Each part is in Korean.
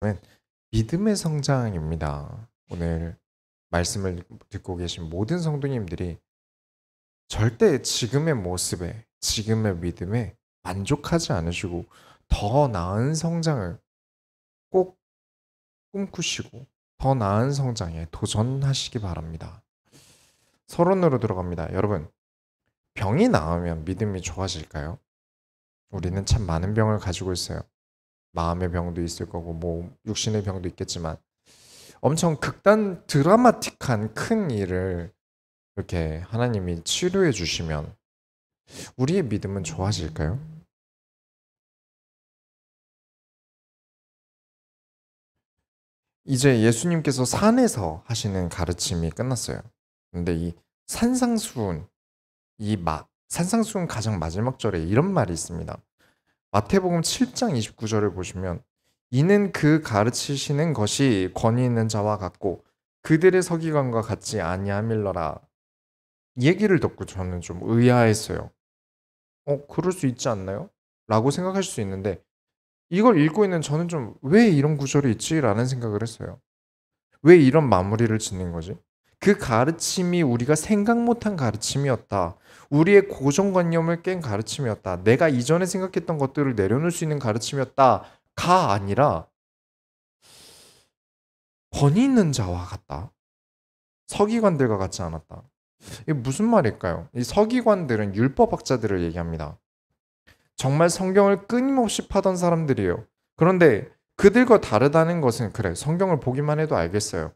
는 믿음의 성장입니다. 오늘 말씀을 듣고 계신 모든 성도님들이 절대 지금의 모습에, 지금의 믿음에 만족하지 않으시고 더 나은 성장을 꼭 꿈꾸시고 더 나은 성장에 도전하시기 바랍니다. 서론으로 들어갑니다. 여러분, 병이 나으면 믿음이 좋아질까요? 우리는 참 많은 병을 가지고 있어요. 마음의 병도 있을 거고 뭐 육신의 병도 있겠지만 엄청 극단 드라마틱한 큰 일을 이렇게 하나님이 치료해 주시면 우리의 믿음은 좋아질까요? 이제 예수님께서 산에서 하시는 가르침이 끝났어요. 근데 이 산상수훈, 산상수훈 가장 마지막 절에 이런 말이 있습니다. 마태복음 7장 29절을 보시면 이는 그 가르치시는 것이 권위 있는 자와 같고 그들의 서기관과 같지 아니함일러라. 이 얘기를 듣고 저는 좀 의아했어요. 그럴 수 있지 않나요? 라고 생각하실 수 있는데 이걸 읽고 있는 저는 좀 '왜 이런 구절이 있지?'라는 생각을 했어요. 왜 이런 마무리를 짓는 거지? 그 가르침이 우리가 생각 못한 가르침이었다. 우리의 고정관념을 깬 가르침이었다. 내가 이전에 생각했던 것들을 내려놓을 수 있는 가르침이었다가 아니라 권위 있는 자와 같다. 서기관들과 같지 않았다. 이게 무슨 말일까요? 이 서기관들은 율법학자들을 얘기합니다. 정말 성경을 끊임없이 파던 사람들이에요. 그런데 그들과 다르다는 것은 그래. 성경을 보기만 해도 알겠어요.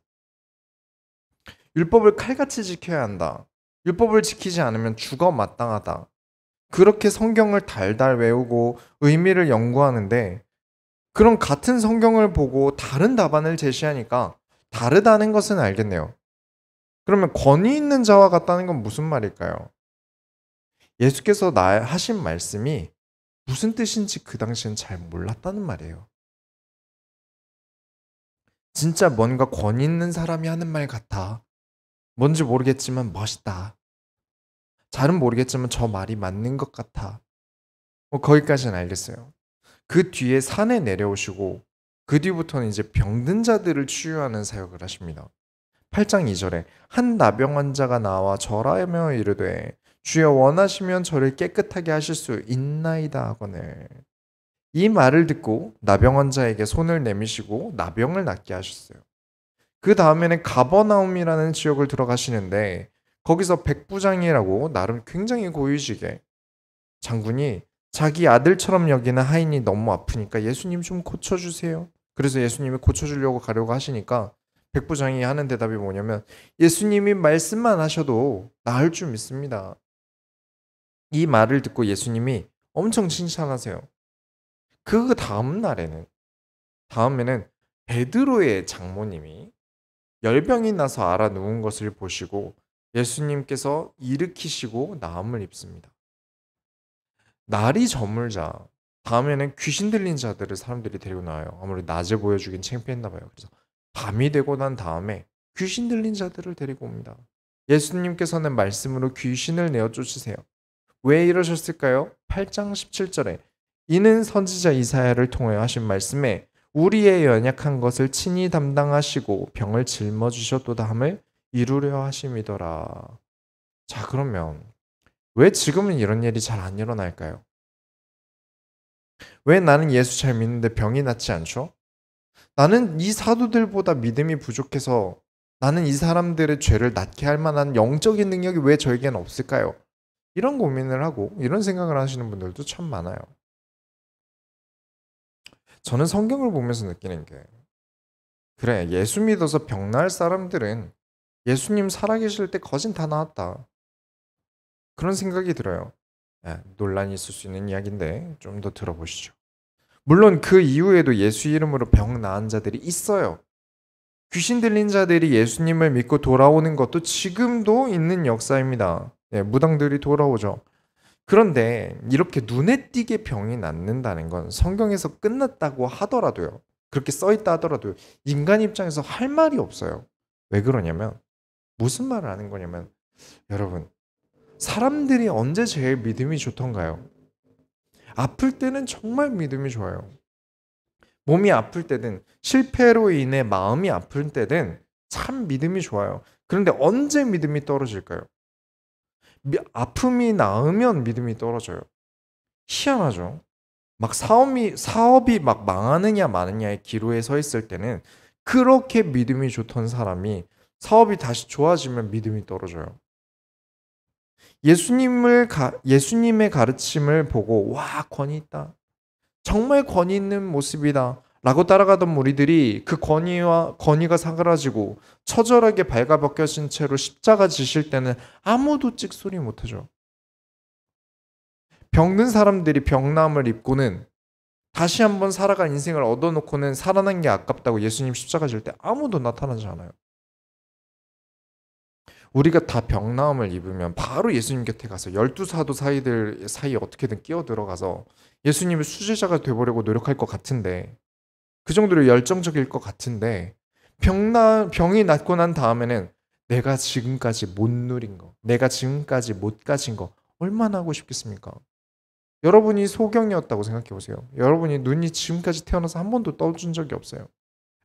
율법을 칼같이 지켜야 한다. 율법을 지키지 않으면 죽어 마땅하다. 그렇게 성경을 달달 외우고 의미를 연구하는데 그런 같은 성경을 보고 다른 답안을 제시하니까 다르다는 것은 알겠네요. 그러면 권위 있는 자와 같다는 건 무슨 말일까요? 예수께서 하신 말씀이 무슨 뜻인지 그 당시엔 잘 몰랐다는 말이에요. 진짜 뭔가 권위 있는 사람이 하는 말 같아. 뭔지 모르겠지만 멋있다. 잘은 모르겠지만 저 말이 맞는 것 같아. 뭐 거기까지는 알겠어요. 그 뒤에 산에 내려오시고 그 뒤부터는 이제 병든 자들을 치유하는 사역을 하십니다. 8장 2절에 한 나병 환자가 나와 절하며 이르되 주여 원하시면 저를 깨끗하게 하실 수 있나이다 하거늘. 이 말을 듣고 나병 환자에게 손을 내미시고 나병을 낫게 하셨어요. 그 다음에는 가버나움이라는 지역을 들어가시는데 거기서 백부장이라고 나름 굉장히 고위직의 장군이 자기 아들처럼 여기는 하인이 너무 아프니까 예수님 좀 고쳐주세요. 그래서 예수님이 고쳐주려고 가려고 하시니까 백부장이 하는 대답이 뭐냐면 예수님이 말씀만 하셔도 나을 줄 믿습니다. 이 말을 듣고 예수님이 엄청 칭찬하세요. 그 다음에는 베드로의 장모님이 열병이 나서 알아 누운 것을 보시고 예수님께서 일으키시고 나음을 입습니다. 날이 저물자 다음에는 귀신 들린 자들을 사람들이 데리고 나와요. 아무래도 낮에 보여주긴 창피했나 봐요. 그래서 밤이 되고 난 다음에 귀신 들린 자들을 데리고 옵니다. 예수님께서는 말씀으로 귀신을 내어 쫓으세요. 왜 이러셨을까요? 8장 17절에 이는 선지자 이사야를 통하여 하신 말씀에 우리의 연약한 것을 친히 담당하시고 병을 짊어지셨도다 함을 이루려 하심이더라. 자, 그러면 왜 지금은 이런 일이 잘 안 일어날까요? 왜 나는 예수 잘 믿는데 병이 낫지 않죠? 나는 이 사도들보다 믿음이 부족해서 나는 이 사람들의 죄를 낫게 할 만한 영적인 능력이 왜 저에게는 없을까요? 이런 고민을 하고 이런 생각을 하시는 분들도 참 많아요. 저는 성경을 보면서 느끼는 게 그래, 예수 믿어서 병 나을 사람들은 예수님 살아계실 때 거진 다 나았다. 그런 생각이 들어요. 논란이 있을 수 있는 이야기인데 좀 더 들어보시죠. 물론 그 이후에도 예수 이름으로 병 나은 자들이 있어요. 귀신 들린 자들이 예수님을 믿고 돌아오는 것도 지금도 있는 역사입니다. 무당들이 돌아오죠. 그런데 이렇게 눈에 띄게 병이 낫는다는 건 성경에서 끝났다고 하더라도요. 그렇게 써있다 하더라도요. 인간 입장에서 할 말이 없어요. 왜 그러냐면 무슨 말을 하는 거냐면 여러분 사람들이 언제 제일 믿음이 좋던가요? 아플 때는 정말 믿음이 좋아요. 몸이 아플 때든 실패로 인해 마음이 아플 때든 참 믿음이 좋아요. 그런데 언제 믿음이 떨어질까요? 아픔이 나으면 믿음이 떨어져요. 희한하죠. 막 사업이 막 망하느냐 마느냐의 기로에 서 있을 때는 그렇게 믿음이 좋던 사람이 사업이 다시 좋아지면 믿음이 떨어져요. 예수님의 가르침을 보고 와 권위 있다. 정말 권위 있는 모습이다. 라고 따라가던 무리들이 그 권위가 사그라지고 처절하게 발가벗겨진 채로 십자가 지실 때는 아무도 찍소리 못하죠. 병든 사람들이 병남을 입고는 다시 한번 살아간 인생을 얻어놓고는 살아난 게 아깝다고 예수님 십자가 질 때 아무도 나타나지 않아요. 우리가 다 병나음을 입으면 바로 예수님 곁에 가서 12사도 사이들 사이에 어떻게든 끼어 들어가서 예수님의 수제자가 되보려고 노력할 것 같은데, 그 정도로 열정적일 것 같은데, 병이 낫고 난 다음에는 내가 지금까지 못 누린 거, 내가 지금까지 못 가진 거 얼마나 하고 싶겠습니까? 여러분이 소경이었다고 생각해 보세요. 여러분이 눈이 지금까지 태어나서 한 번도 떠준 적이 없어요.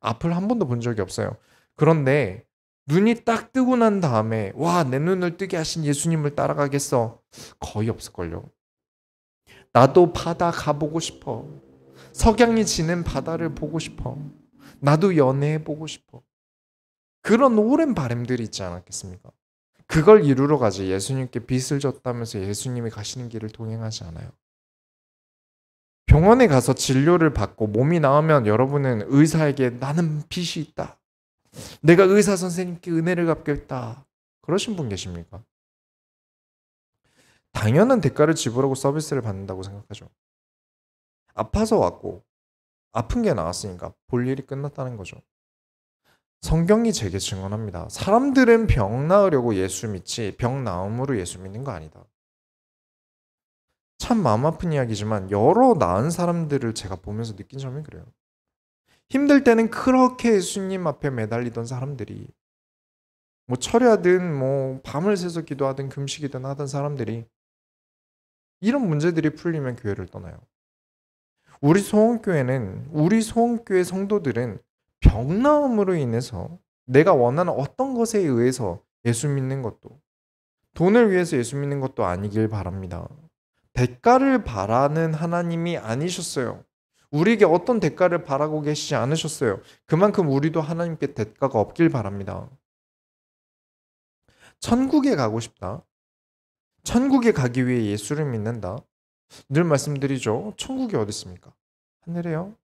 앞을 한 번도 본 적이 없어요. 그런데 눈이 딱 뜨고 난 다음에 와, 내 눈을 뜨게 하신 예수님을 따라가겠어. 거의 없을걸요. 나도 바다 가보고 싶어. 석양이 지는 바다를 보고 싶어. 나도 연애해보고 싶어. 그런 오랜 바람들이 있지 않았겠습니까? 그걸 이루러 가지 예수님께 빚을 졌다면서 예수님이 가시는 길을 동행하지 않아요. 병원에 가서 진료를 받고 몸이 나으면 여러분은 의사에게 나는 빚이 있다. 내가 의사 선생님께 은혜를 갚겠다. 그러신 분 계십니까? 당연한 대가를 지불하고 서비스를 받는다고 생각하죠. 아파서 왔고 아픈 게 나았으니까 볼 일이 끝났다는 거죠. 성경이 제게 증언합니다. 사람들은 병 나으려고 예수 믿지 병 나음으로 예수 믿는 거 아니다. 참 마음 아픈 이야기지만 여러 나은 사람들을 제가 보면서 느낀 점이 그래요. 힘들 때는 그렇게 예수님 앞에 매달리던 사람들이 뭐 철야든 뭐 밤을 새서 기도하든 금식이든 하던 사람들이 이런 문제들이 풀리면 교회를 떠나요. 우리 소원교회 성도들은 병나음으로 인해서 내가 원하는 어떤 것에 의해서 예수 믿는 것도 돈을 위해서 예수 믿는 것도 아니길 바랍니다. 대가를 바라는 하나님이 아니셨어요. 우리에게 어떤 대가를 바라고 계시지 않으셨어요. 그만큼 우리도 하나님께 대가가 없길 바랍니다. 천국에 가고 싶다. 천국에 가기 위해 예수를 믿는다. 늘 말씀드리죠. 천국이 어디 있습니까? 하늘에요.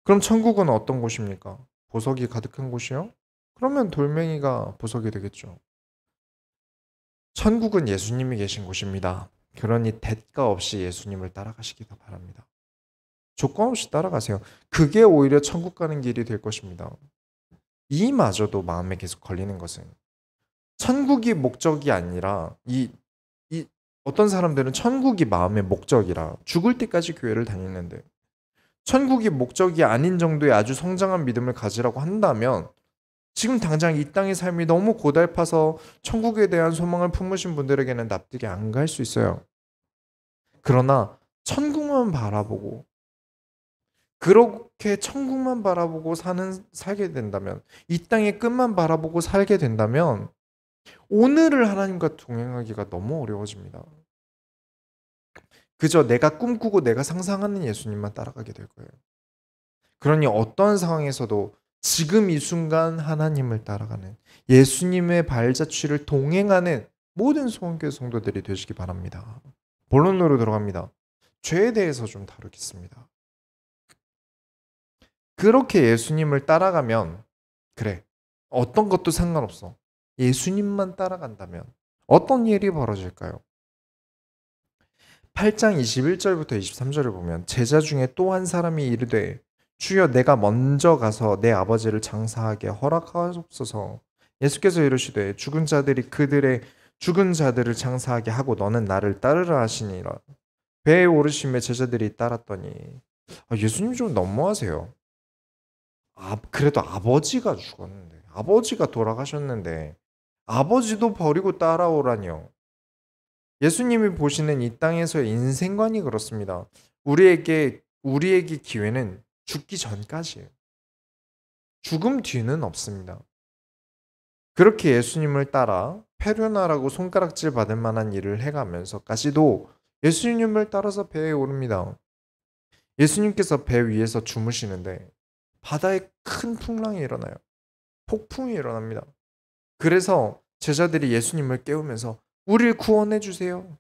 그럼 천국은 어떤 곳입니까? 보석이 가득한 곳이요? 그러면 돌멩이가 보석이 되겠죠. 천국은 예수님이 계신 곳입니다. 그러니 대가 없이 예수님을 따라가시기가 바랍니다. 조건 없이 따라가세요. 그게 오히려 천국 가는 길이 될 것입니다. 이마저도 마음에 계속 걸리는 것은 천국이 목적이 아니라 어떤 사람들은 천국이 마음의 목적이라 죽을 때까지 교회를 다니는데 천국이 목적이 아닌 정도의 아주 성장한 믿음을 가지라고 한다면 지금 당장 이 땅의 삶이 너무 고달파서 천국에 대한 소망을 품으신 분들에게는 납득이 안 갈 수 있어요. 그러나 천국만 바라보고 그렇게 천국만 바라보고 살게 된다면 이 땅의 끝만 바라보고 살게 된다면 오늘을 하나님과 동행하기가 너무 어려워집니다. 그저 내가 꿈꾸고 내가 상상하는 예수님만 따라가게 될 거예요. 그러니 어떤 상황에서도 지금 이 순간 하나님을 따라가는 예수님의 발자취를 동행하는 모든 소원교회 성도들이 되시기 바랍니다. 본론으로 들어갑니다. 죄에 대해서 좀 다루겠습니다. 그렇게 예수님을 따라가면 그래, 어떤 것도 상관없어. 예수님만 따라간다면 어떤 일이 벌어질까요? 8장 21절부터 23절을 보면 제자 중에 또 한 사람이 이르되 주여 내가 먼저 가서 내 아버지를 장사하게 허락하옵소서. 예수께서 이르시되 죽은 자들이 그들의 죽은 자들을 장사하게 하고 너는 나를 따르라 하시니라. 배에 오르심에 제자들이 따랐더니 예수님 좀 너무하세요. 그래도 아버지가 죽었는데 아버지가 돌아가셨는데 아버지도 버리고 따라오라니요. 예수님이 보시는 이 땅에서의 인생관이 그렇습니다. 우리에게 기회는 죽기 전까지예요. 죽음 뒤는 없습니다. 그렇게 예수님을 따라 페류나라고 손가락질 받을 만한 일을 해가면서까지도 예수님을 따라서 배에 오릅니다. 예수님께서 배 위에서 주무시는데 바다에 큰 풍랑이 일어나요. 폭풍이 일어납니다. 그래서 제자들이 예수님을 깨우면서 우리를 구원해 주세요.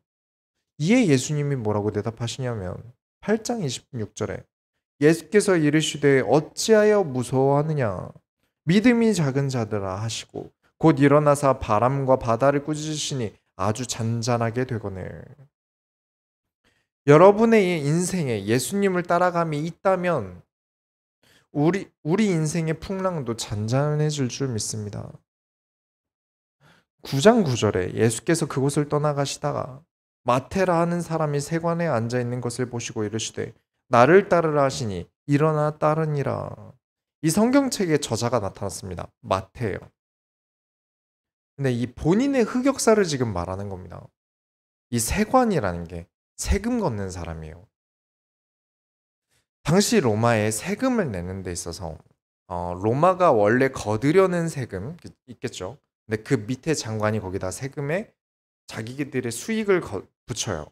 이에 예수님이 뭐라고 대답하시냐면 8장 26절에 예수께서 이르시되 어찌하여 무서워하느냐 믿음이 작은 자들아 하시고 곧 일어나사 바람과 바다를 꾸짖으시니 아주 잔잔하게 되거늘. 여러분의 인생에 예수님을 따라감이 있다면 우리 인생의 풍랑도 잔잔해질 줄 믿습니다. 9장 9절에 예수께서 그곳을 떠나가시다가 마테라 하는 사람이 세관에 앉아 있는 것을 보시고 이르시되 나를 따르라 하시니 일어나 따르니라. 이 성경책에 저자가 나타났습니다. 마태예요. 근데 이 본인의 흑역사를 지금 말하는 겁니다. 이 세관이라는 게 세금 걷는 사람이에요. 당시 로마에 세금을 내는 데 있어서 로마가 원래 거두려는 세금 있겠죠. 근데 그 밑에 장관이 거기다 세금에 자기들의 수익을 붙여요.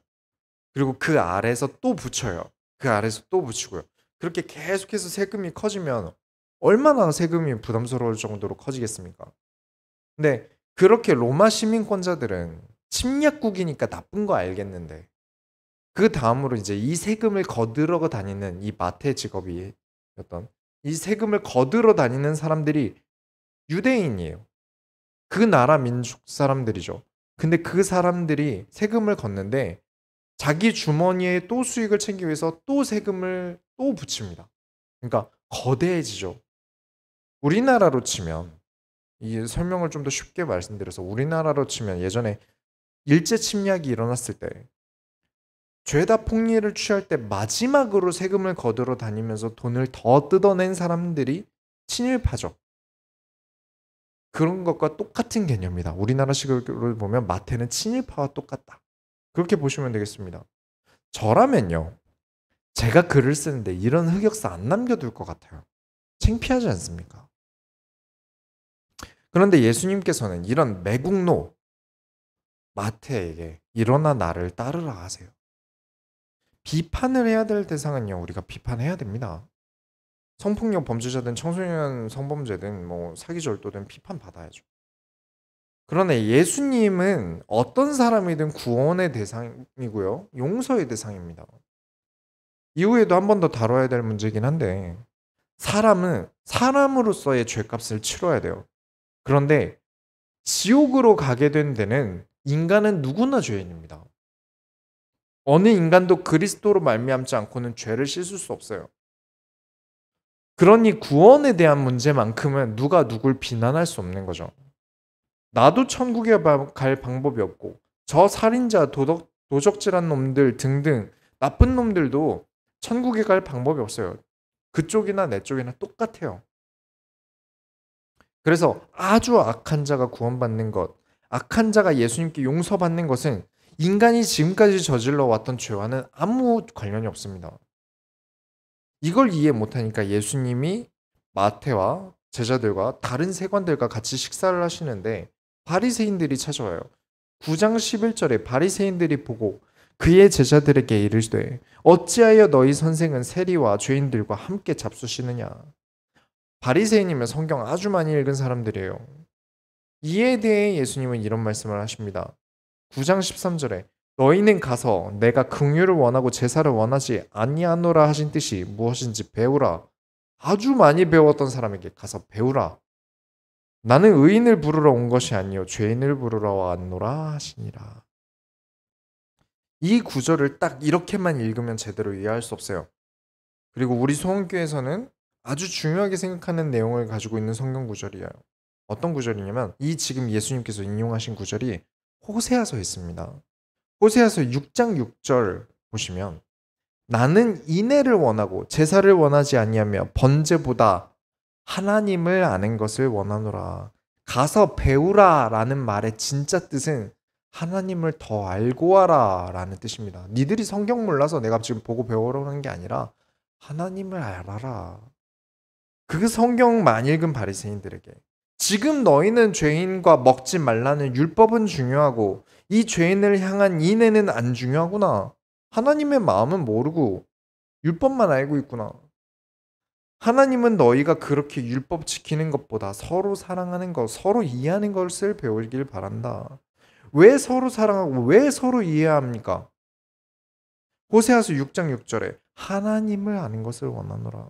그리고 그 아래에서 또 붙여요. 그 아래에서 또 붙이고요. 그렇게 계속해서 세금이 커지면 얼마나 세금이 부담스러울 정도로 커지겠습니까? 근데 그렇게 로마 시민권자들은 침략국이니까 나쁜 거 알겠는데 그 다음으로 이제 이 세금을 거들어 다니는 이 마태 직업이었던 이 세금을 거들어 다니는 사람들이 유대인이에요. 그 나라 민족 사람들이죠. 근데 그 사람들이 세금을 걷는데 자기 주머니에 또 수익을 챙기기 위해서 또 세금을 또 붙입니다. 그러니까 거대해지죠. 우리나라로 치면 이 설명을 좀 더 쉽게 말씀드려서 우리나라로 치면 예전에 일제 침략이 일어났을 때 죄다 폭리를 취할 때 마지막으로 세금을 거두러 다니면서 돈을 더 뜯어낸 사람들이 친일파죠. 그런 것과 똑같은 개념이다. 우리나라식으로 보면 마태는 친일파와 똑같다. 그렇게 보시면 되겠습니다. 저라면요. 제가 글을 쓰는데 이런 흑역사 안 남겨둘 것 같아요. 창피하지 않습니까? 그런데 예수님께서는 이런 매국노 마태에게 일어나 나를 따르라 하세요. 비판을 해야 될 대상은요. 우리가 비판해야 됩니다. 성폭력 범죄자든 청소년 성범죄든 뭐 사기절도든 비판받아야죠. 그러나 예수님은 어떤 사람이든 구원의 대상이고요. 용서의 대상입니다. 이후에도 한 번 더 다뤄야 될 문제이긴 한데 사람은 사람으로서의 죄값을 치러야 돼요. 그런데 지옥으로 가게 된 데는 인간은 누구나 죄인입니다. 어느 인간도 그리스도로 말미암지 않고는 죄를 씻을 수 없어요. 그러니 구원에 대한 문제만큼은 누가 누굴 비난할 수 없는 거죠. 나도 천국에 갈 방법이 없고 저 살인자, 도적질한 놈들 등등 나쁜 놈들도 천국에 갈 방법이 없어요. 그쪽이나 내 쪽이나 똑같아요. 그래서 아주 악한 자가 구원받는 것, 악한 자가 예수님께 용서받는 것은 인간이 지금까지 저질러 왔던 죄와는 아무 관련이 없습니다. 이걸 이해 못하니까 예수님이 마태와 제자들과 다른 세관들과 같이 식사를 하시는데 바리새인들이 찾아와요. 9장 11절에 바리새인들이 보고 그의 제자들에게 이르시되 어찌하여 너희 선생은 세리와 죄인들과 함께 잡수시느냐. 바리새인이면 성경 아주 많이 읽은 사람들이에요. 이에 대해 예수님은 이런 말씀을 하십니다. 9장 13절에 너희는 가서 내가 긍휼을 원하고 제사를 원하지 아니하노라 하신 뜻이 무엇인지 배우라. 아주 많이 배웠던 사람에게 가서 배우라. 나는 의인을 부르러 온 것이 아니요 죄인을 부르러 왔노라 하시니라. 이 구절을 딱 이렇게만 읽으면 제대로 이해할 수 없어요. 그리고 우리 소원교회에서는 아주 중요하게 생각하는 내용을 가지고 있는 성경 구절이에요. 어떤 구절이냐면 이 지금 예수님께서 인용하신 구절이 호세아서에 있습니다. 호세아서 6장 6절 보시면 나는 인애를 원하고 제사를 원하지 아니하며 번제보다 하나님을 아는 것을 원하노라. 가서 배우라 라는 말의 진짜 뜻은 하나님을 더 알고 와라 라는 뜻입니다. 니들이 성경 몰라서 내가 지금 보고 배우라는 게 아니라 하나님을 알아라. 그 성경만 읽은 바리새인들에게 지금 너희는 죄인과 먹지 말라는 율법은 중요하고 이 죄인을 향한 인애는 안 중요하구나. 하나님의 마음은 모르고 율법만 알고 있구나. 하나님은 너희가 그렇게 율법 지키는 것보다 서로 사랑하는 것, 서로 이해하는 것을 배우길 바란다. 왜 서로 사랑하고 왜 서로 이해해야 합니까? 호세아서 6장 6절에 하나님을 아는 것을 원하노라.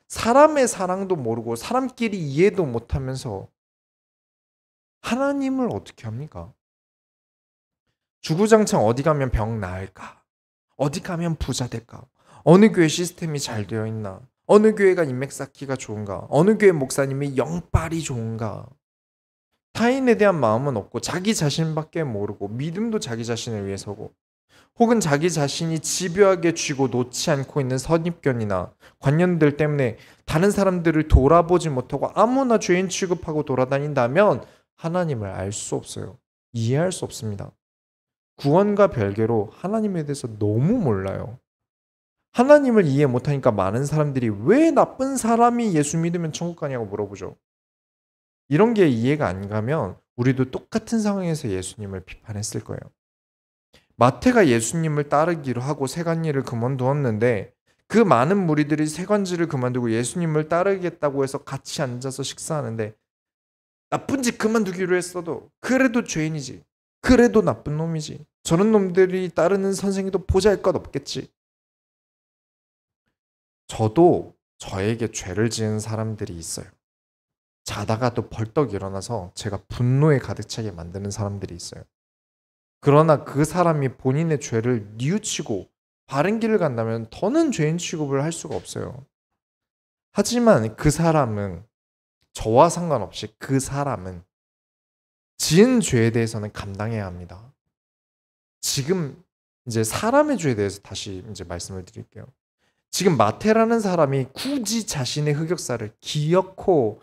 사람의 사랑도 모르고 사람끼리 이해도 못하면서 하나님을 어떻게 합니까? 주구장창 어디 가면 병 나을까? 어디 가면 부자 될까? 어느 교회 시스템이 잘 되어 있나? 어느 교회가 인맥 쌓기가 좋은가? 어느 교회 목사님이 영빨이 좋은가? 타인에 대한 마음은 없고 자기 자신밖에 모르고 믿음도 자기 자신을 위해서고 혹은 자기 자신이 집요하게 쥐고 놓지 않고 있는 선입견이나 관념들 때문에 다른 사람들을 돌아보지 못하고 아무나 죄인 취급하고 돌아다닌다면 하나님을 알 수 없어요. 이해할 수 없습니다. 구원과 별개로 하나님에 대해서 너무 몰라요. 하나님을 이해 못하니까 많은 사람들이 왜 나쁜 사람이 예수 믿으면 천국 가냐고 물어보죠. 이런 게 이해가 안 가면 우리도 똑같은 상황에서 예수님을 비판했을 거예요. 마태가 예수님을 따르기로 하고 세간일을 그만두었는데 그 많은 무리들이 세간지를 그만두고 예수님을 따르겠다고 해서 같이 앉아서 식사하는데 나쁜 짓 그만두기로 했어도 그래도 죄인이지. 그래도 나쁜 놈이지. 저런 놈들이 따르는 선생님도 보잘것 없겠지. 저도 저에게 죄를 지은 사람들이 있어요. 자다가도 벌떡 일어나서 제가 분노에 가득 차게 만드는 사람들이 있어요. 그러나 그 사람이 본인의 죄를 뉘우치고 바른 길을 간다면 더는 죄인 취급을 할 수가 없어요. 하지만 그 사람은 저와 상관없이 그 사람은 지은 죄에 대해서는 감당해야 합니다. 지금 이제 사람의 죄에 대해서 다시 이제 말씀을 드릴게요. 지금 마태라는 사람이 굳이 자신의 흑역사를 기어코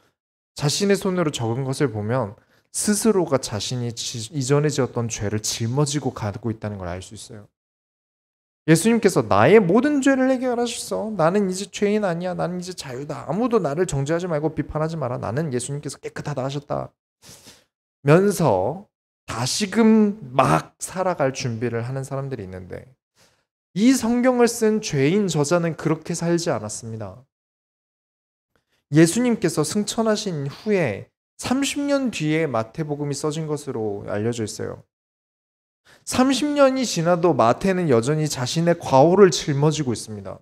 자신의 손으로 적은 것을 보면 스스로가 자신이 이전에 지었던 죄를 짊어지고 가고 있다는 걸 알 수 있어요. 예수님께서 나의 모든 죄를 해결하셨어. 나는 이제 죄인 아니야. 나는 이제 자유다. 아무도 나를 정죄하지 말고 비판하지 마라. 나는 예수님께서 깨끗하다 하셨다. 면서 다시금 막 살아갈 준비를 하는 사람들이 있는데 이 성경을 쓴 죄인 저자는 그렇게 살지 않았습니다. 예수님께서 승천하신 후에 30년 뒤에 마태복음이 써진 것으로 알려져 있어요. 30년이 지나도 마태는 여전히 자신의 과오를 짊어지고 있습니다.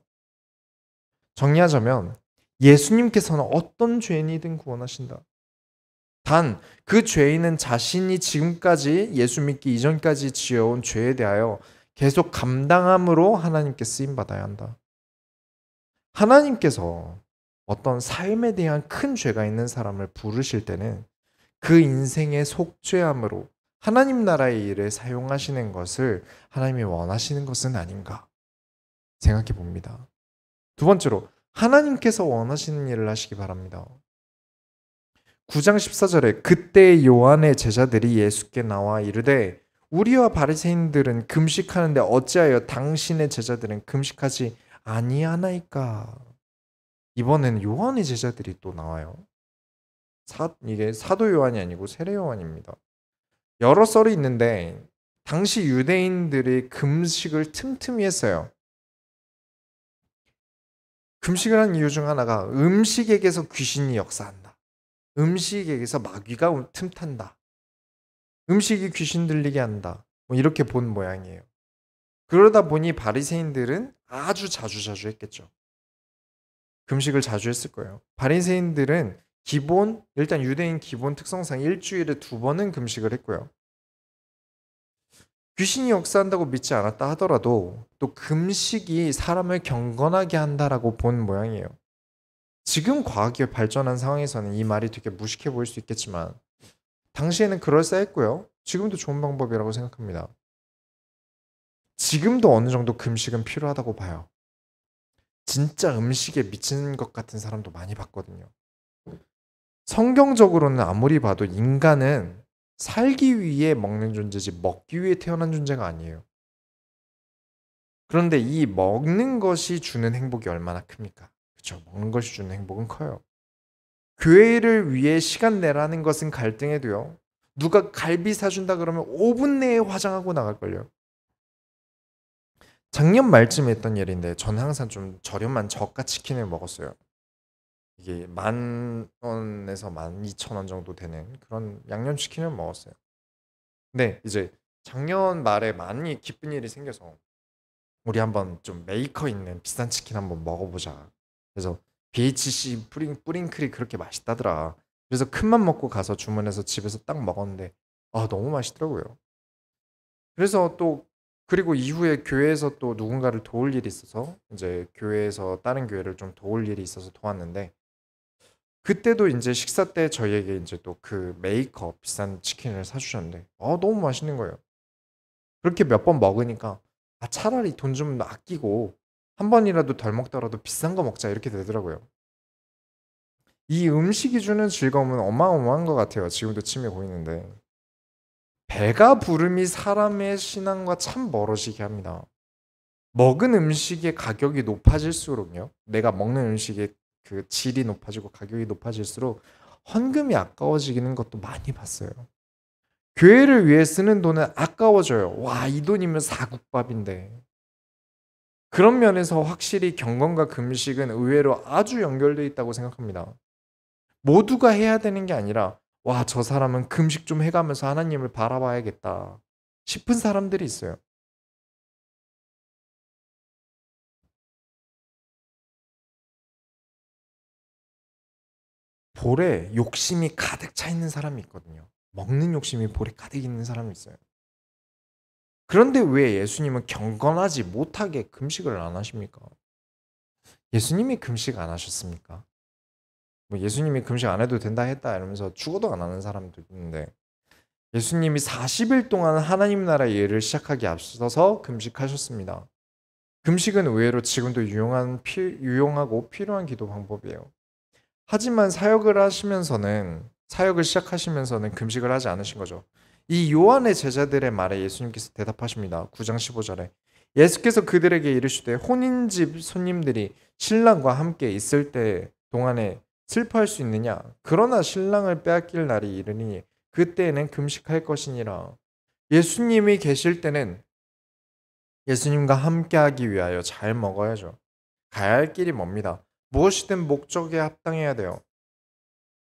정리하자면 예수님께서는 어떤 죄인이든 구원하신다. 단 그 죄인은 자신이 지금까지 예수 믿기 이전까지 지어온 죄에 대하여 계속 감당함으로 하나님께 쓰임받아야 한다. 하나님께서 어떤 삶에 대한 큰 죄가 있는 사람을 부르실 때는 그 인생의 속죄함으로 하나님 나라의 일에 사용하시는 것을 하나님이 원하시는 것은 아닌가 생각해 봅니다. 두 번째로 하나님께서 원하시는 일을 하시기 바랍니다. 9장 14절에 그때 요한의 제자들이 예수께 나와 이르되 우리와 바리새인들은 금식하는데 어찌하여 당신의 제자들은 금식하지 아니하나이까. 이번에는 요한의 제자들이 또 나와요. 이게 사도 요한이 아니고 세례 요한입니다. 여러 썰이 있는데 당시 유대인들이 금식을 틈틈이 했어요. 금식을 한 이유 중 하나가 음식에게서 귀신이 역사한다. 음식에게서 마귀가 틈탄다. 음식이 귀신 들리게 한다. 뭐 이렇게 본 모양이에요. 그러다 보니 바리새인들은 아주 자주 했겠죠. 금식을 자주 했을 거예요. 바리새인들은 일단 유대인 기본 특성상 일주일에 2번은 금식을 했고요. 귀신이 역사한다고 믿지 않았다 하더라도 또 금식이 사람을 경건하게 한다라고 본 모양이에요. 지금 과학이 발전한 상황에서는 이 말이 되게 무식해 보일 수 있겠지만 당시에는 그럴싸했고요. 지금도 좋은 방법이라고 생각합니다. 지금도 어느 정도 금식은 필요하다고 봐요. 진짜 음식에 미친 것 같은 사람도 많이 봤거든요. 성경적으로는 아무리 봐도 인간은 살기 위해 먹는 존재지 먹기 위해 태어난 존재가 아니에요. 그런데 이 먹는 것이 주는 행복이 얼마나 큽니까? 그쵸. 먹는 것이 주는 행복은 커요. 교회를 위해 시간 내라는 것은 갈등해도요. 누가 갈비 사준다 그러면 5분 내에 화장하고 나갈걸요. 작년 말쯤에 했던 일인데 저는 항상 좀 저렴한 저가 치킨을 먹었어요. 이게 10,000원에서 12,000원 정도 되는 그런 양념치킨을 먹었어요. 근데 이제 작년 말에 많이 기쁜 일이 생겨서 우리 한번 좀 메이커 있는 비싼 치킨 한번 먹어보자. 그래서 BHC 뿌링클이 그렇게 맛있다더라. 그래서 큰맘 먹고 가서 주문해서 집에서 딱 먹었는데 너무 맛있더라고요. 그래서 또 그리고 이후에 교회에서 또 누군가를 도울 일이 있어서 이제 교회에서 다른 교회를 좀 도울 일이 있어서 도왔는데 그때도 이제 식사 때 저희에게 이제 또 그 메이커 비싼 치킨을 사주셨는데 너무 맛있는 거예요. 그렇게 몇 번 먹으니까 차라리 돈 좀 아끼고 한 번이라도 덜 먹더라도 비싼 거 먹자 이렇게 되더라고요. 이 음식이 주는 즐거움은 어마어마한 것 같아요. 지금도 침이 고이는데 배가 부름이 사람의 신앙과 참 멀어지게 합니다. 먹은 음식의 가격이 높아질수록요. 내가 먹는 음식의 그 질이 높아지고 가격이 높아질수록 헌금이 아까워지는 것도 많이 봤어요. 교회를 위해 쓰는 돈은 아까워져요. 와, 이 돈이면 사국밥인데. 그런 면에서 확실히 경건과 금식은 의외로 아주 연결되어 있다고 생각합니다. 모두가 해야 되는 게 아니라 와, 저 사람은 금식 좀 해가면서 하나님을 바라봐야겠다 싶은 사람들이 있어요. 볼에 욕심이 가득 차 있는 사람이 있거든요. 먹는 욕심이 볼에 가득 있는 사람이 있어요. 그런데 왜 예수님은 경건하지 못하게 금식을 안 하십니까? 예수님이 금식 안 하셨습니까? 뭐 예수님이 금식 안 해도 된다 했다 이러면서 죽어도 안 하는 사람도 있는데 예수님이 40일 동안 하나님 나라의 일을 시작하기 앞서서 금식하셨습니다. 금식은 의외로 지금도 유용하고 필요한 기도 방법이에요. 하지만 사역을 시작하시면서는 금식을 하지 않으신 거죠. 이 요한의 제자들의 말에 예수님께서 대답하십니다. 9장 15절에 예수께서 그들에게 이르시되 혼인집 손님들이 신랑과 함께 있을 때 동안에 슬퍼할 수 있느냐? 그러나 신랑을 빼앗길 날이 이르니 그때에는 금식할 것이니라. 예수님이 계실 때는 예수님과 함께하기 위하여 잘 먹어야죠. 가야 할 길이 멉니다. 무엇이든 목적에 합당해야 돼요.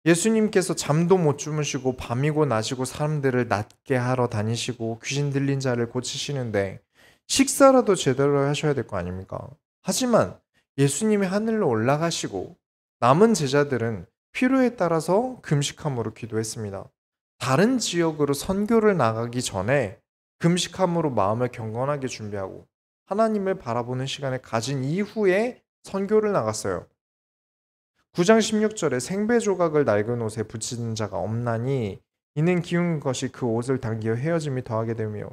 예수님께서 잠도 못 주무시고 밤이고 낮이고 사람들을 낫게 하러 다니시고 귀신 들린 자를 고치시는데 식사라도 제대로 하셔야 될 거 아닙니까? 하지만 예수님이 하늘로 올라가시고 남은 제자들은 필요에 따라서 금식함으로 기도했습니다. 다른 지역으로 선교를 나가기 전에 금식함으로 마음을 경건하게 준비하고 하나님을 바라보는 시간을 가진 이후에 선교를 나갔어요. 9장 16절에 생배 조각을 낡은 옷에 붙이는 자가 없나니 이는 기운 것이 그 옷을 당기어 헤어짐이 더하게 되며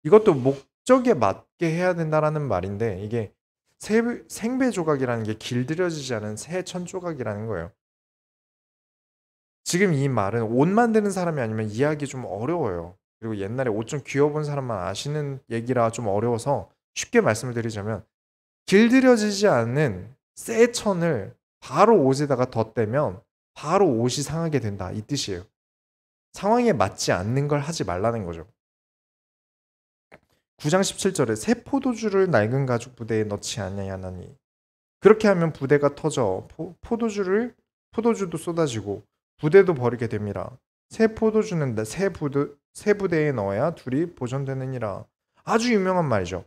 이것도 목적에 맞게 해야 된다라는 말인데 이게 생배 조각이라는 게 길들여지지 않은 새 천 조각이라는 거예요. 지금 이 말은 옷 만드는 사람이 아니면 이해하기 좀 어려워요. 그리고 옛날에 옷 좀 귀여본 사람만 아시는 얘기라 좀 어려워서 쉽게 말씀을 드리자면 길들여지지 않는 새 천을 바로 옷에다가 덧대면 바로 옷이 상하게 된다 이 뜻이에요. 상황에 맞지 않는 걸 하지 말라는 거죠. 9장 17절에 새 포도주를 낡은 가죽 부대에 넣지 아니하나니 그렇게 하면 부대가 터져 포도주도 쏟아지고 부대도 버리게 됩니다. 새 포도주는 새 부대에 넣어야 둘이 보존되느니라. 아주 유명한 말이죠.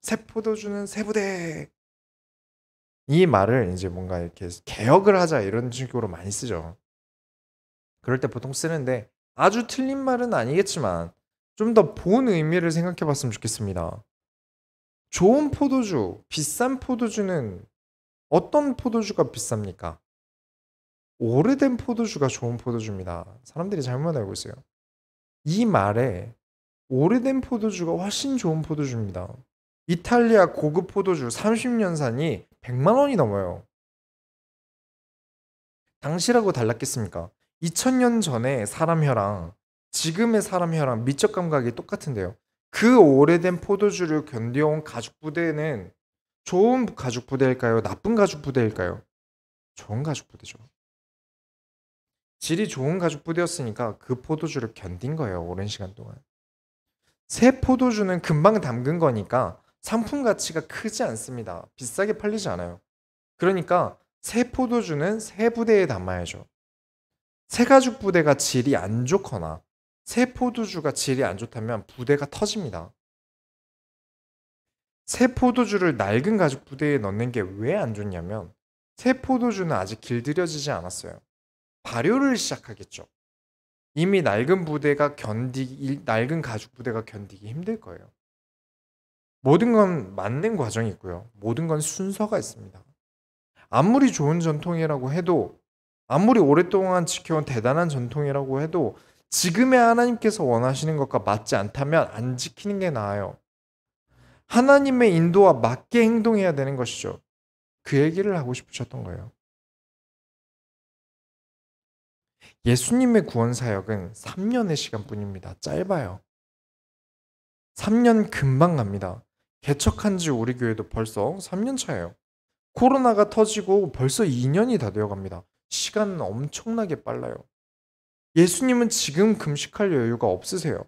새 포도주는 새 부대. 이 말을 이제 뭔가 이렇게 개혁을 하자 이런 식으로 많이 쓰죠. 그럴 때 보통 쓰는데 아주 틀린 말은 아니겠지만 좀 더 본 의미를 생각해 봤으면 좋겠습니다. 좋은 포도주, 비싼 포도주는 어떤 포도주가 비쌉니까? 오래된 포도주가 좋은 포도주입니다. 사람들이 잘못 알고 있어요. 이 말에 오래된 포도주가 훨씬 좋은 포도주입니다. 이탈리아 고급 포도주 30년산이 100만 원이 넘어요. 당시라고 달랐겠습니까? 2000년 전에 사람 혀랑 지금의 사람 혀랑 미적 감각이 똑같은데요. 그 오래된 포도주를 견뎌온 가죽 부대는 좋은 가죽 부대일까요? 나쁜 가죽 부대일까요? 좋은 가죽 부대죠. 질이 좋은 가죽 부대였으니까 그 포도주를 견딘 거예요. 오랜 시간 동안. 새 포도주는 금방 담근 거니까 상품 가치가 크지 않습니다. 비싸게 팔리지 않아요. 그러니까 새 포도주는 새 부대에 담아야죠. 새 가죽 부대가 질이 안 좋거나 새 포도주가 질이 안 좋다면 부대가 터집니다. 새 포도주를 낡은 가죽 부대에 넣는 게 왜 안 좋냐면 새 포도주는 아직 길들여지지 않았어요. 발효를 시작하겠죠. 이미 낡은 가죽 부대가 견디기 힘들 거예요. 모든 건 맞는 과정이 있고요. 모든 건 순서가 있습니다. 아무리 좋은 전통이라고 해도, 아무리 오랫동안 지켜온 대단한 전통이라고 해도 지금의 하나님께서 원하시는 것과 맞지 않다면 안 지키는 게 나아요. 하나님의 인도와 맞게 행동해야 되는 것이죠. 그 얘기를 하고 싶으셨던 거예요. 예수님의 구원 사역은 3년의 시간뿐입니다. 짧아요. 3년 금방 갑니다. 개척한 지 우리 교회도 벌써 3년 차예요. 코로나가 터지고 벌써 2년이 다 되어 갑니다. 시간은 엄청나게 빨라요. 예수님은 지금 금식할 여유가 없으세요.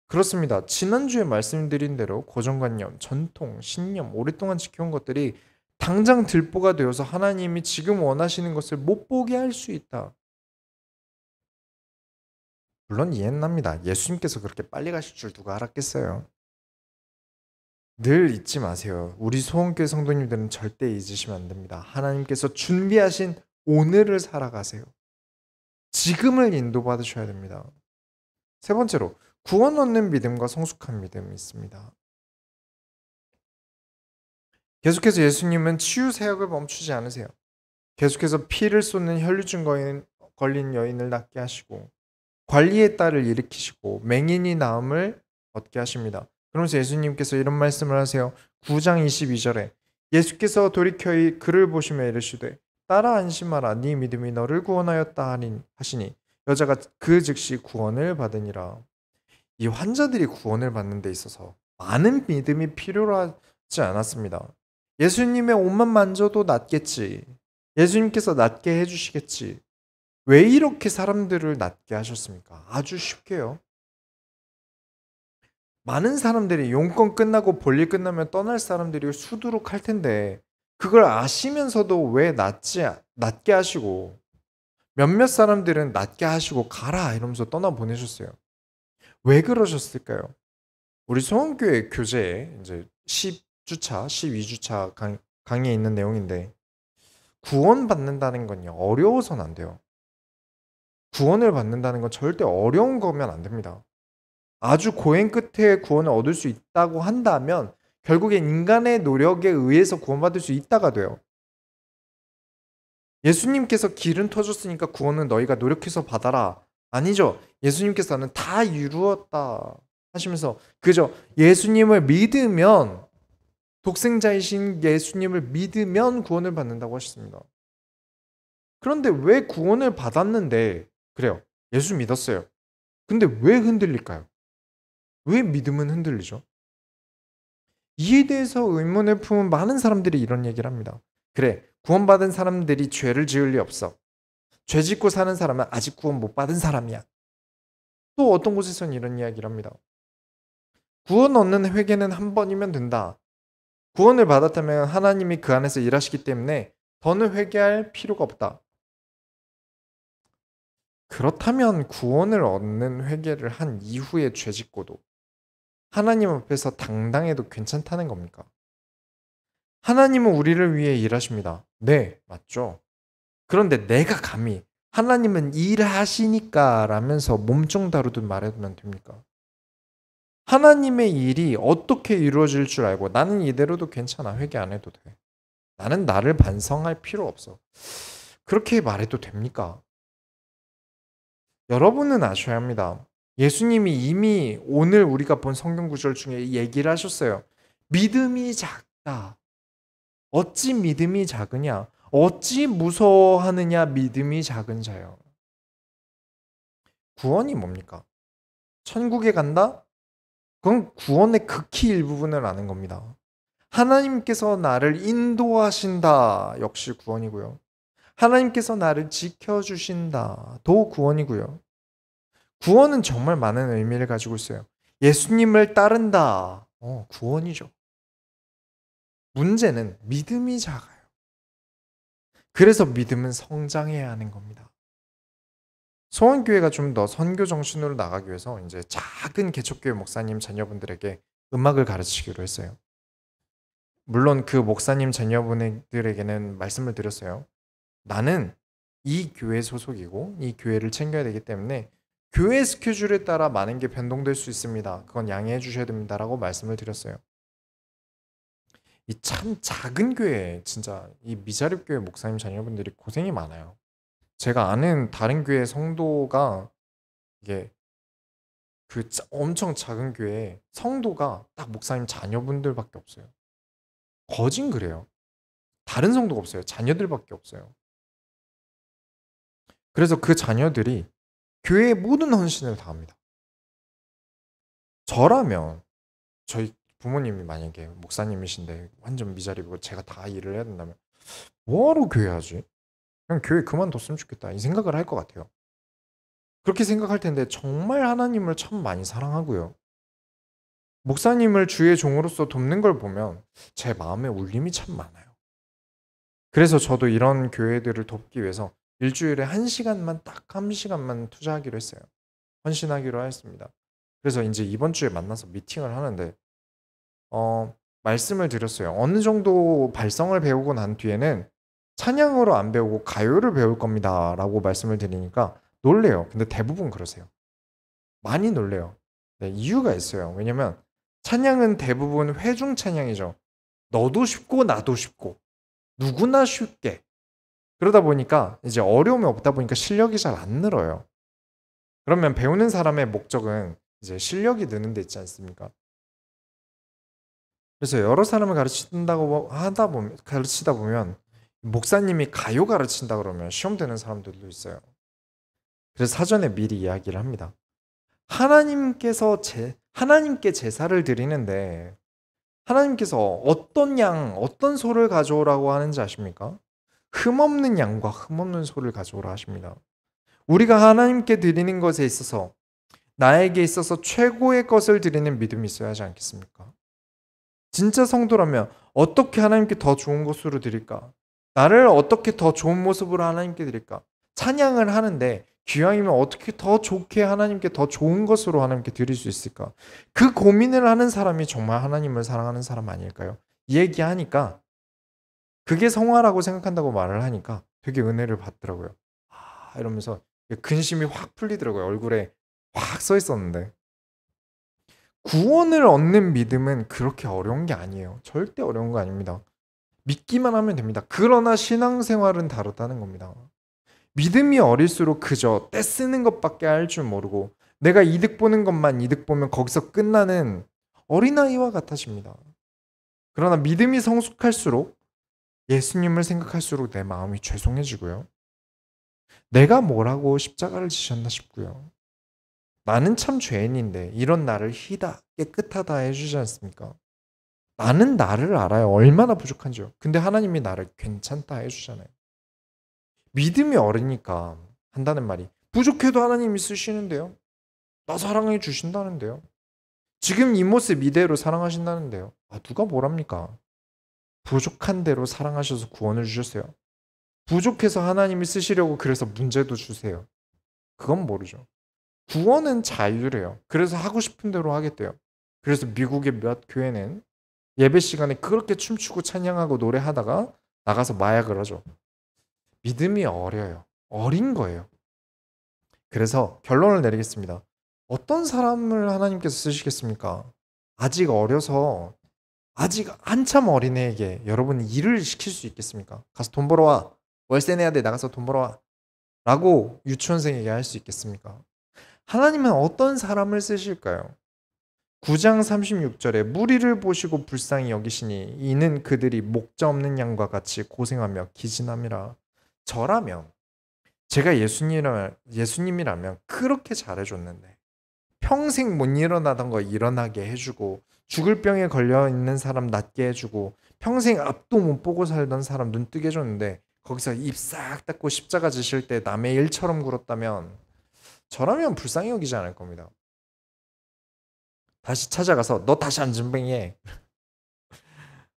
그렇습니다. 지난주에 말씀드린 대로 고정관념, 전통, 신념, 오랫동안 지켜온 것들이 당장 들보가 되어서 하나님이 지금 원하시는 것을 못 보게 할 수 있다. 물론 이해는 합니다. 예수님께서 그렇게 빨리 가실 줄 누가 알았겠어요. 늘 잊지 마세요. 우리 소원교회 성도님들은 절대 잊으시면 안 됩니다. 하나님께서 준비하신 오늘을 살아가세요. 지금을 인도받으셔야 됩니다. 세 번째로 구원 얻는 믿음과 성숙한 믿음이 있습니다. 계속해서 예수님은 치유 사역을 멈추지 않으세요. 계속해서 피를 쏟는 혈류증 걸린 여인을 낫게 하시고 관리의 딸을 일으키시고 맹인이 나음을 얻게 하십니다. 그러면서 예수님께서 이런 말씀을 하세요. 9장 22절에 예수께서 돌이켜 그를 보시며 이르시되 딸아 안심하라 네 믿음이 너를 구원하였다 하시니 여자가 그 즉시 구원을 받으니라. 이 환자들이 구원을 받는 데 있어서 많은 믿음이 필요하지 않았습니다. 예수님의 옷만 만져도 낫겠지. 예수님께서 낫게 해주시겠지. 왜 이렇게 사람들을 낫게 하셨습니까? 아주 쉽게요. 많은 사람들이 용건 끝나고 볼일 끝나면 떠날 사람들이 수두룩 할 텐데 그걸 아시면서도 왜 낫게 하시고 몇몇 사람들은 낫게 하시고 가라 이러면서 떠나보내셨어요. 왜 그러셨을까요? 우리 소원교회 교재에 이제 10주차, 12주차 강의에 있는 내용인데 구원받는다는 건요. 어려워서는 안 돼요. 구원을 받는다는 건 절대 어려운 거면 안 됩니다. 아주 고행 끝에 구원을 얻을 수 있다고 한다면 결국엔 인간의 노력에 의해서 구원받을 수 있다가 돼요. 예수님께서 길은 터줬으니까 구원은 너희가 노력해서 받아라. 아니죠. 예수님께서는 다 이루었다 하시면서 그저 예수님을 믿으면 독생자이신 예수님을 믿으면 구원을 받는다고 하셨습니다. 그런데 왜 구원을 받았는데 그래요. 예수 믿었어요. 근데 왜 흔들릴까요? 왜 믿음은 흔들리죠? 이에 대해서 의문을 품은 많은 사람들이 이런 얘기를 합니다. 그래, 구원받은 사람들이 죄를 지을 리 없어. 죄 짓고 사는 사람은 아직 구원 못 받은 사람이야. 또 어떤 곳에서는 이런 이야기를 합니다. 구원 얻는 회개는 한 번이면 된다. 구원을 받았다면 하나님이 그 안에서 일하시기 때문에 더는 회개할 필요가 없다. 그렇다면 구원을 얻는 회개를 한 이후에 죄 짓고도 하나님 앞에서 당당해도 괜찮다는 겁니까? 하나님은 우리를 위해 일하십니다. 네, 맞죠. 그런데 내가 감히 하나님은 일하시니까 라면서 몸종 다루듯 말해두면 됩니까? 하나님의 일이 어떻게 이루어질 줄 알고 나는 이대로도 괜찮아. 회개 안 해도 돼. 나는 나를 반성할 필요 없어. 그렇게 말해도 됩니까? 여러분은 아셔야 합니다. 예수님이 이미 오늘 우리가 본 성경 구절 중에 얘기를 하셨어요. 믿음이 작다. 어찌 믿음이 작으냐? 어찌 무서워하느냐? 믿음이 작은 자요. 구원이 뭡니까? 천국에 간다? 그건 구원의 극히 일부분을 아는 겁니다. 하나님께서 나를 인도하신다. 역시 구원이고요. 하나님께서 나를 지켜주신다. 도 구원이고요. 구원은 정말 많은 의미를 가지고 있어요. 예수님을 따른다. 구원이죠. 문제는 믿음이 작아요. 그래서 믿음은 성장해야 하는 겁니다. 소원교회가 좀 더 선교 정신으로 나가기 위해서 이제 작은 개척교회 목사님 자녀분들에게 음악을 가르치기로 했어요. 물론 그 목사님 자녀분들에게는 말씀을 드렸어요. 나는 이 교회 소속이고 이 교회를 챙겨야 되기 때문에 교회 스케줄에 따라 많은 게 변동될 수 있습니다. 그건 양해해 주셔야 됩니다라고 말씀을 드렸어요. 이 참 작은 교회, 진짜 이 미자립 교회 목사님 자녀분들이 고생이 많아요. 제가 아는 다른 교회 성도가 이게 엄청 작은 교회 성도가 딱 목사님 자녀분들밖에 없어요. 거진 그래요. 다른 성도가 없어요. 자녀들밖에 없어요. 그래서 그 자녀들이 교회의 모든 헌신을 다합니다. 저라면 저희 부모님이 만약에 목사님이신데 완전 미자립이고 제가 다 일을 해야 된다면 뭐하러 교회 하지? 그냥 교회 그만뒀으면 좋겠다 이 생각을 할 것 같아요. 그렇게 생각할 텐데 정말 하나님을 참 많이 사랑하고요. 목사님을 주의 종으로서 돕는 걸 보면 제 마음에 울림이 참 많아요. 그래서 저도 이런 교회들을 돕기 위해서 일주일에 1시간만 딱 1시간만 투자하기로 했어요. 헌신하기로 했습니다. 그래서 이제 이번 주에 만나서 미팅을 하는데 말씀을 드렸어요. 어느 정도 발성을 배우고 난 뒤에는 찬양으로 안 배우고 가요를 배울 겁니다. 라고 말씀을 드리니까 놀래요. 근데 대부분 그러세요. 많이 놀래요. 네, 이유가 있어요. 왜냐면 찬양은 대부분 회중 찬양이죠. 너도 쉽고 나도 쉽고 누구나 쉽게. 그러다 보니까 이제 어려움이 없다 보니까 실력이 잘 안 늘어요. 그러면 배우는 사람의 목적은 이제 실력이 느는 데 있지 않습니까? 그래서 여러 사람을 가르치다 보면 목사님이 가요 가르친다 그러면 시험 되는 사람들도 있어요. 그래서 사전에 미리 이야기를 합니다. 하나님께 제사를 드리는데 하나님께서 어떤 소를 가져오라고 하는지 아십니까? 흠없는 양과 흠없는 소를 가져오라 하십니다. 우리가 하나님께 드리는 것에 있어서 나에게 있어서 최고의 것을 드리는 믿음이 있어야 하지 않겠습니까? 진짜 성도라면 어떻게 하나님께 더 좋은 것으로 드릴까? 나를 어떻게 더 좋은 모습으로 하나님께 드릴까? 찬양을 하는데 기왕이면 어떻게 더 좋게 하나님께 더 좋은 것으로 하나님께 드릴 수 있을까? 그 고민을 하는 사람이 정말 하나님을 사랑하는 사람 아닐까요? 이 얘기하니까 그게 성화라고 생각한다고 말을 하니까 되게 은혜를 받더라고요. 이러면서 근심이 확 풀리더라고요. 얼굴에 확 써 있었는데. 구원을 얻는 믿음은 그렇게 어려운 게 아니에요. 절대 어려운 거 아닙니다. 믿기만 하면 됩니다. 그러나 신앙생활은 다르다는 겁니다. 믿음이 어릴수록 그저 떼쓰는 것밖에 할 줄 모르고 내가 이득 보는 것만 이득 보면 거기서 끝나는 어린아이와 같아집니다. 그러나 믿음이 성숙할수록 예수님을 생각할수록 내 마음이 죄송해지고요. 내가 뭐라고 십자가를 지셨나 싶고요. 나는 참 죄인인데 이런 나를 희다, 깨끗하다 해주지 않습니까? 나는 나를 알아요. 얼마나 부족한지요. 근데 하나님이 나를 괜찮다 해주잖아요. 믿음이 어리니까 한다는 말이 부족해도 하나님이 쓰시는데요. 나 사랑해 주신다는데요. 지금 이 모습 이대로 사랑하신다는데요. 누가 뭐랍니까? 부족한 대로 사랑하셔서 구원을 주셨어요. 부족해서 하나님이 쓰시려고 그래서 문제도 주세요. 그건 모르죠. 구원은 자유래요. 그래서 하고 싶은 대로 하겠대요. 그래서 미국의 몇 교회는 예배 시간에 그렇게 춤추고 찬양하고 노래하다가 나가서 마약을 하죠. 믿음이 어려요. 어린 거예요. 그래서 결론을 내리겠습니다. 어떤 사람을 하나님께서 쓰시겠습니까? 아직 어려서 아직 한참 어린애에게 여러분이 일을 시킬 수 있겠습니까? 가서 돈 벌어와. 월세 내야 돼. 나가서 돈 벌어와. 라고 유치원생에게 할 수 있겠습니까? 하나님은 어떤 사람을 쓰실까요? 9장 36절에 무리를 보시고 불쌍히 여기시니 이는 그들이 목자 없는 양과 같이 고생하며 기진함이라. 저라면 제가 예수님이라면 그렇게 잘해줬는데 평생 못 일어나던 거 일어나게 해주고, 죽을 병에 걸려 있는 사람 낫게 해주고, 평생 앞도 못 보고 살던 사람 눈 뜨게 해줬는데 거기서 입 싹 닫고 십자가 지실 때 남의 일처럼 굴었다면 저라면 불쌍히 여기지 않을 겁니다. 다시 찾아가서 너 다시 안전뱅이 해.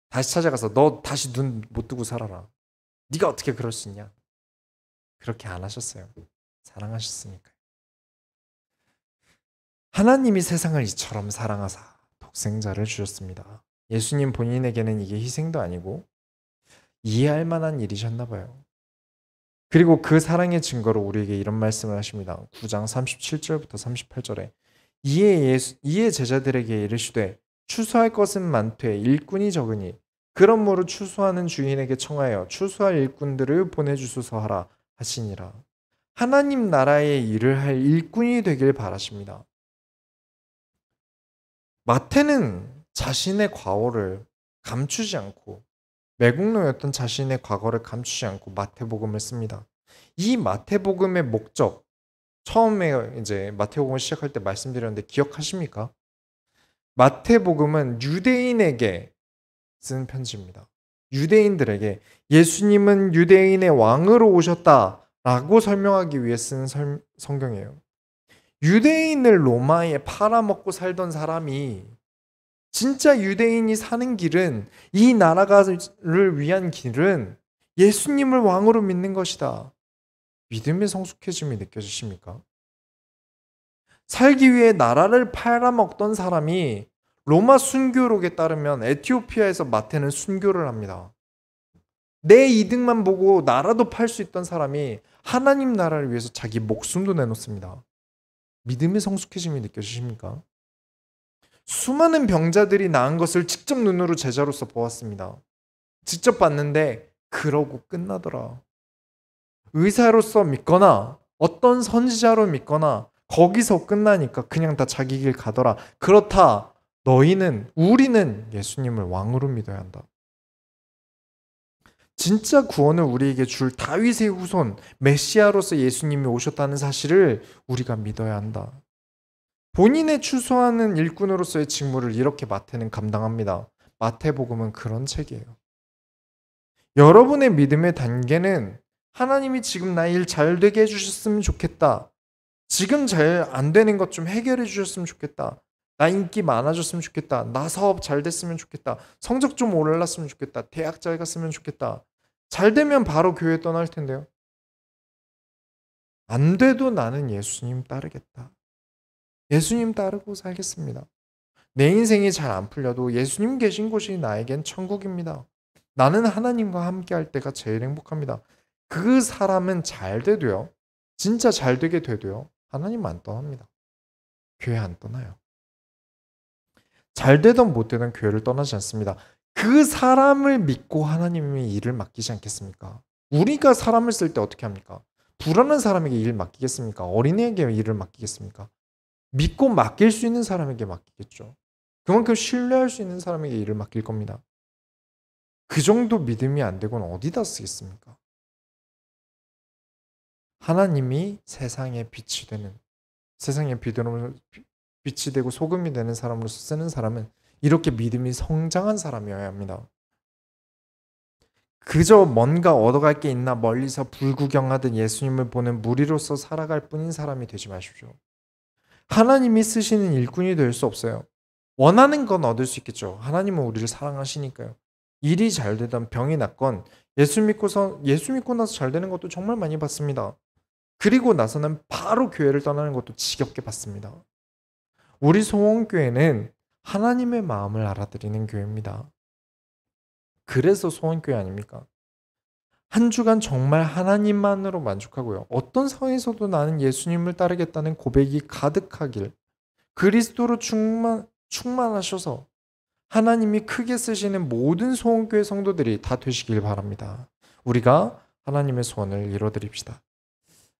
다시 찾아가서 너 다시 눈 못 뜨고 살아라. 네가 어떻게 그럴 수 있냐. 그렇게 안 하셨어요. 사랑하셨으니까요. 하나님이 세상을 이처럼 사랑하사 독생자를 주셨습니다. 예수님 본인에게는 이게 희생도 아니고 이해할 만한 일이셨나 봐요. 그리고 그 사랑의 증거로 우리에게 이런 말씀을 하십니다. 9장 37절부터 38절에 이에 제자들에게 이르시되 추수할 것은 많되 일꾼이 적으니 그러므로 추수하는 주인에게 청하여 추수할 일꾼들을 보내주소서 하라 하시니라. 하나님 나라의 일을 할 일꾼이 되길 바라십니다. 마태는 자신의 과거를 감추지 않고 매국노였던 자신의 과거를 감추지 않고 마태복음을 씁니다. 이 마태복음의 목적, 처음에 이제 마태복음을 시작할 때 말씀드렸는데 기억하십니까? 마태복음은 유대인에게 쓴 편지입니다. 유대인들에게 예수님은 유대인의 왕으로 오셨다라고 설명하기 위해 쓴 성경이에요. 유대인을 로마에 팔아먹고 살던 사람이 진짜 유대인이 사는 길은 이 나라를 위한 길은 예수님을 왕으로 믿는 것이다. 믿음의 성숙해짐이 느껴지십니까? 살기 위해 나라를 팔아먹던 사람이 로마 순교록에 따르면 에티오피아에서 마태는 순교를 합니다. 내 이득만 보고 나라도 팔 수 있던 사람이 하나님 나라를 위해서 자기 목숨도 내놓습니다. 믿음의 성숙해짐이 느껴지십니까? 수많은 병자들이 나은 것을 직접 눈으로 제자로서 보았습니다. 직접 봤는데 그러고 끝나더라. 의사로서 믿거나 어떤 선지자로 믿거나 거기서 끝나니까 그냥 다 자기 길 가더라. 그렇다. 우리는 예수님을 왕으로 믿어야 한다. 진짜 구원을 우리에게 줄 다윗의 후손 메시아로서 예수님이 오셨다는 사실을 우리가 믿어야 한다. 본인의 추수하는 일꾼으로서의 직무를 이렇게 마태는 감당합니다. 마태복음은 그런 책이에요. 여러분의 믿음의 단계는 하나님이 지금 나 일 잘 되게 해주셨으면 좋겠다. 지금 잘 안 되는 것 좀 해결해 주셨으면 좋겠다. 나 인기 많아졌으면 좋겠다. 나 사업 잘 됐으면 좋겠다. 성적 좀 올랐으면 좋겠다. 대학 잘 갔으면 좋겠다. 잘 되면 바로 교회 떠날 텐데요. 안 돼도 나는 예수님 따르겠다. 예수님 따르고 살겠습니다. 내 인생이 잘 안 풀려도 예수님 계신 곳이 나에겐 천국입니다. 나는 하나님과 함께 할 때가 제일 행복합니다. 그 사람은 잘 돼도요. 진짜 잘 되게 돼도요. 하나님 안 떠납니다. 교회 안 떠나요. 잘 되든 못 되든 교회를 떠나지 않습니다. 그 사람을 믿고 하나님이 일을 맡기지 않겠습니까? 우리가 사람을 쓸 때 어떻게 합니까? 불안한 사람에게 일을 맡기겠습니까? 어린애에게 일을 맡기겠습니까? 믿고 맡길 수 있는 사람에게 맡기겠죠. 그만큼 신뢰할 수 있는 사람에게 일을 맡길 겁니다. 그 정도 믿음이 안 되고는 어디다 쓰겠습니까? 하나님이 세상의 빛이 되는, 세상의 빛이 되고 소금이 되는 사람으로서 쓰는 사람은 이렇게 믿음이 성장한 사람이어야 합니다. 그저 뭔가 얻어갈 게 있나 멀리서 불구경하듯 예수님을 보는 무리로서 살아갈 뿐인 사람이 되지 마십시오. 하나님이 쓰시는 일꾼이 될 수 없어요. 원하는 건 얻을 수 있겠죠. 하나님은 우리를 사랑하시니까요. 일이 잘 되던 병이 낫건 예수 믿고 나서 잘 되는 것도 정말 많이 봤습니다. 그리고 나서는 바로 교회를 떠나는 것도 지겹게 봤습니다. 우리 소원교회는 하나님의 마음을 알아들이는 교회입니다. 그래서 소원교회 아닙니까? 한 주간 정말 하나님만으로 만족하고요. 어떤 상황에서도 나는 예수님을 따르겠다는 고백이 가득하길, 그리스도로 충만하셔서 하나님이 크게 쓰시는 모든 소원교회 성도들이 다 되시길 바랍니다. 우리가 하나님의 소원을 이뤄드립시다.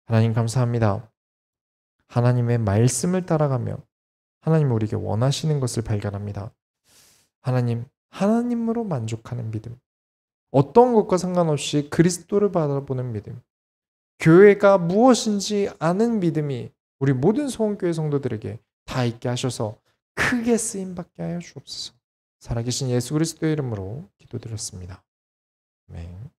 하나님 감사합니다. 하나님의 말씀을 따라가며 하나님 우리에게 원하시는 것을 발견합니다. 하나님으로 만족하는 믿음. 어떤 것과 상관없이 그리스도를 바라보는 믿음. 교회가 무엇인지 아는 믿음이 우리 모든 소원교회 성도들에게 다 있게 하셔서 크게 쓰임 받게 하여 주옵소서. 살아계신 예수 그리스도의 이름으로 기도드렸습니다. 아멘.